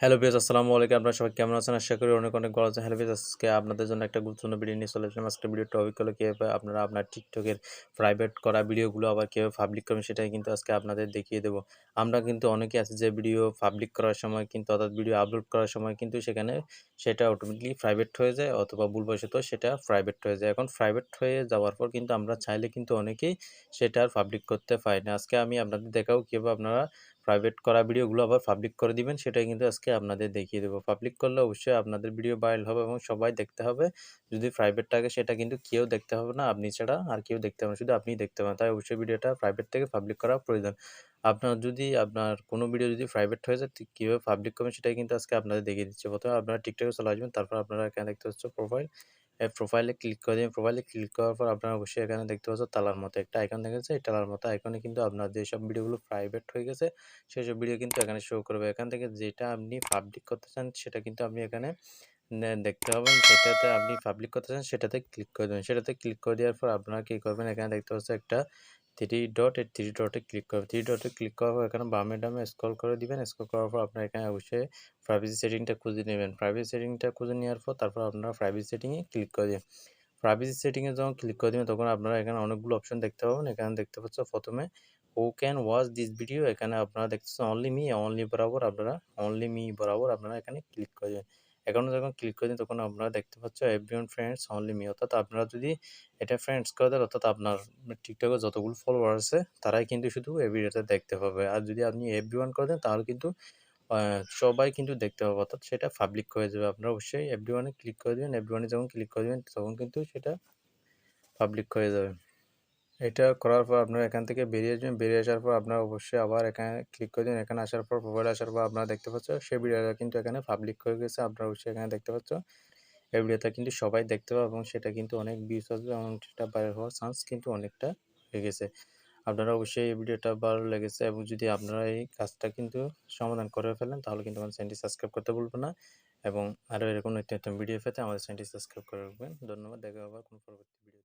Hello viewers, আসসালামু আলাইকুম। আপনারা সবাই কেমন আছেন? আশা করি অনেক অনেক ভালো আছেন। হ্যালো ভিউয়ার্স, আজকে আপনাদের জন্য একটা গুরুত্বপূর্ণ ভিডিও নিয়ে চলে আসলাম। আজকের ভিডিওর টপিক হলো কিভাবে আপনারা আপনার টিকটকের প্রাইভেট করা ভিডিওগুলো আবার কিভাবে পাবলিক করবেন, সেটাই কিন্তু আজকে আপনাদের দেখিয়ে দেবো। আমরা কিন্তু অনেকে আছে যে ভিডিও পাবলিক করার সময় কিন্তু অর্থাৎ ভিডিও আপলোড করার সময় কিন্তু সেখানে সেটা অটোমেটিকলি প্রাইভেট হয়ে যায়, অথবা ভুলবশত সেটা প্রাইভেট হয়ে যায়। এখন প্রাইভেট হয়ে যাওয়ার পর কিন্তু আমরা চাইলে কিন্তু অনেকেই সেটা আর পাবলিক করতে পারি না। আজকে আমি আপনাদের দেখাবো কিভাবে আপনারা প্রাইভেট করা ভিডিওগুলো আবার পাবলিক করে দিবেন, সেটাই কিন্তু আজকে আপনাদের দেখিয়ে দেবো। পাবলিক করলে অবশ্যই আপনাদের ভিডিও ভাইরাল হবে এবং সবাই দেখতে হবে। যদি প্রাইভেট থাকে সেটা কিন্তু কেউ দেখতে হবে না, আপনি ছাড়া আর কেউ দেখতে হবে না, শুধু আপনিই দেখতে পাবেন। তাই অবশ্যই ভিডিওটা প্রাইভেট থেকে পাবলিক করা প্রয়োজন। আপনার কোনো ভিডিও যদি প্রাইভেট হয়ে যায়, কীভাবে পাবলিক করবেন সেটাই কিন্তু আজকে আপনাদের দেখিয়ে দিচ্ছি। প্রথমে আপনারা টিকটকে চলে আসবেন, তারপর আপনারা এখানে দেখতে পাচ্ছেন প্রোফাইল। এই প্রোফাইলে ক্লিক করে দিন। প্রোফাইলে ক্লিক করার পর আপনারা অবশ্যই এখানে দেখতে পাচ্ছেন তালার মতো একটা আইকন দেখা যাচ্ছে। এই তালার মতো আইকনে কিন্তু আপনার যেসব ভিডিওগুলো প্রাইভেট হয়ে গেছে সেসব ভিডিও কিন্তু এখানে শো করবে। এখান থেকে যেটা আপনি পাবলিক করতে চান সেটা কিন্তু আপনি এখানে দেখতে পাবেন। যেটাতে আপনি পাবলিক করতে চান সেটাতে ক্লিক করে দেবেন। সেটাতে ক্লিক করে দেওয়ার পর আপনারা কী করবেন, এখানে দেখতে পাচ্ছেন একটা থ্রি ডট, এই থ্রি ডটে ক্লিক করবেন। থ্রি ডটে ক্লিক করার পর এখানে বামে ডামে স্ক্রল করে দিবেন। স্ক্রল করার পর আপনার এখানে অবশ্যই প্রাইভেসি সেটিংটা খুঁজে নেবেন। প্রাইভেসি সেটিংটা খুঁজে নেওয়ার পর তারপর আপনারা প্রাইভেসি সেটিংয়ে ক্লিক করে দিন। প্রাইভেসি সেটিংয়ে যখন ক্লিক করে দিবেন তখন আপনারা এখানে অনেকগুলো অপশন দেখতে পাবেন। এখানে দেখতে পাচ্ছেন প্রথমে who can watch this video, এখানে আপনারা দেখতেছেন অনলি মি, অনলি মি বরাবর আপনারা এখানে ক্লিক করে দিবেন। এখানে যখন ক্লিক করে দিন তখন আপনারা দেখতে পাচ্ছেন এভরিওয়ান ফ্রেন্ডস অনলি মি, অর্থাৎ আপনারা যদি এটা ফ্রেন্ডস করে দেন, অর্থাৎ আপনার টিকটকে যতগুলো ফলোয়ার আছে তারাই কিন্তু শুধু এই ভিডিওটা দেখতে পাবে। আর যদি আপনি এভরিওয়ান করে দেন তাহলে কিন্তু সবাই কিন্তু দেখতে পাবে, অর্থাৎ সেটা পাবলিক হয়ে যাবে। আপনারা অবশ্যই এভরিওয়ানে ক্লিক করে দিবেন। এভরিওয়ানে যখন ক্লিক করে দিবেন তখন কিন্তু সেটা পাবলিক হয়ে যাবে। এটা করার পর আপনারা এখান থেকে বেরিয়ে আসবেন। বেরিয়ে আসার পর আপনারা অবশ্যই আবার এখানে ক্লিক করে দিন। এখানে আসার পর প্রোফাইলে আসার পর আপনারা দেখতে পাচ্ছেন সেই ভিডিওটা কিন্তু এখানে পাবলিক হয়ে গেছে। আপনারা অবশ্যই এখানে দেখতে পাচ্ছেন এই ভিডিওটা কিন্তু সবাই দেখতে পাবে এবং সেটা কিন্তু অনেক ভিউজ আসবে এবং সেটা ভাইরাল হওয়ার চান্স কিন্তু অনেকটা হয়ে গেছে। আপনারা অবশ্যই এই ভিডিওটা ভালো লেগেছে এবং যদি আপনারা এই কাজটা কিন্তু সমাধান করে ফেলেন তাহলে কিন্তু আমার চ্যানেলটি সাবস্ক্রাইব করতে ভুলবেন না, এবং আরও এরকম নিত্য নতুন ভিডিও পেতে আমাদের চ্যানেলটি সাবস্ক্রাইব করে রাখবেন। ধন্যবাদ। দেখা হবে কোনো পরবর্তী ভিডিও।